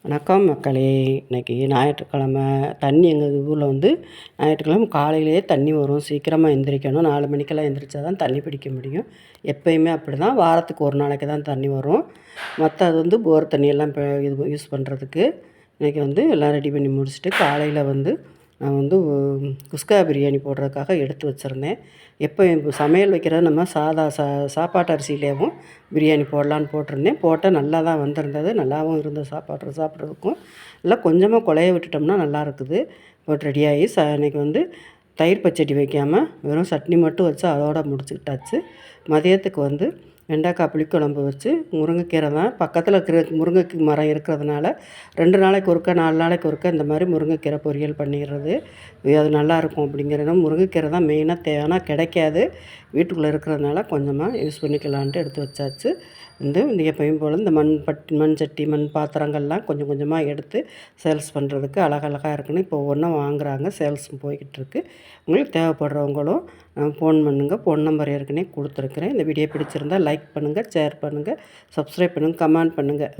வணக்கம் மக்களே. இன்றைக்கி ஞாயிற்றுக்கிழமை. தண்ணி எங்கள் ஊரில் வந்து ஞாயிற்றுக்கிழமை காலையிலேயே தண்ணி வரும். சீக்கிரமாக எந்திரிக்கணும். 4 மணிக்கெல்லாம் எந்திரிச்சா தான் தண்ணி பிடிக்க முடியும். எப்போயுமே அப்படி தான். வாரத்துக்கு ஒரு நாளைக்கு தான் தண்ணி வரும். அது வந்து போர் தண்ணியெல்லாம் இப்போ யூஸ் பண்ணுறதுக்கு இன்றைக்கி வந்து எல்லாம் ரெடி பண்ணி முடிச்சுட்டு காலையில் வந்து நான் வந்து குஸ்கா பிரியாணி போடுறதுக்காக எடுத்து வச்சுருந்தேன். இப்போ சமையல் வைக்கிறது நம்ம சாப்பாட்டு அரிசியிலேயும் பிரியாணி போடலான்னு போட்டிருந்தேன். போட்டால் நல்லா தான் வந்திருந்தது. நல்லாவும் இருந்தது. சாப்பிட்றதுக்கும் இல்லை கொஞ்சமாக குழைய விட்டுட்டோம்னா நல்லா இருக்குது. போட்டு ரெடியாகி இன்றைக்கி வந்து தயிர் பச்சடி வைக்காமல் வெறும் சட்னி மட்டும் வச்சு அதோடு முடிச்சுக்கிட்டாச்சு. மதியத்துக்கு வந்து வெண்டைக்காய் புளிக்குழம்பு வச்சு முருங்கைக்கீரை தான் பக்கத்தில் இருக்கிற முருங்கை மரம் இருக்கிறதுனால 2 நாளைக்கு ஒருக்கா 4 நாளைக்கு ஒருக்கா இந்த மாதிரி முருங்கைக்கீரை பொரியல் பண்ணிடுறது. அது நல்லாயிருக்கும் அப்படிங்கிறத. முருங்கைக்கீரை தான் மெயினாக ஆனால் கிடைக்காது. வீட்டுக்குள்ளே இருக்கிறதுனால கொஞ்சமாக யூஸ் பண்ணிக்கலான்ட்டு எடுத்து வச்சாச்சு. இந்த எப்பயும் போல் இந்த மண் சட்டி மண் பாத்திரங்கள்லாம் கொஞ்சம் கொஞ்சமாக எடுத்து சேல்ஸ் பண்ணுறதுக்கு அழகழகாக இருக்குன்னு இப்போ ஒவ்வொன்றும் வாங்குகிறாங்க. சேல்ஸும் போய்கிட்டுருக்கு. உங்களுக்கு தேவைப்படுறவங்களும் ஃபோன் பண்ணுங்கள். ஃபோன் நம்பர் ஏற்கனவே கொடுத்துருக்குறேன். இந்த வீடியோ பிடிச்சிருந்தால் லைக் பண்ணுங்கள், ஷேர் பண்ணுங்கள், சப்ஸ்கிரைப் பண்ணுங்கள், கமெண்ட் பண்ணுங்கள்.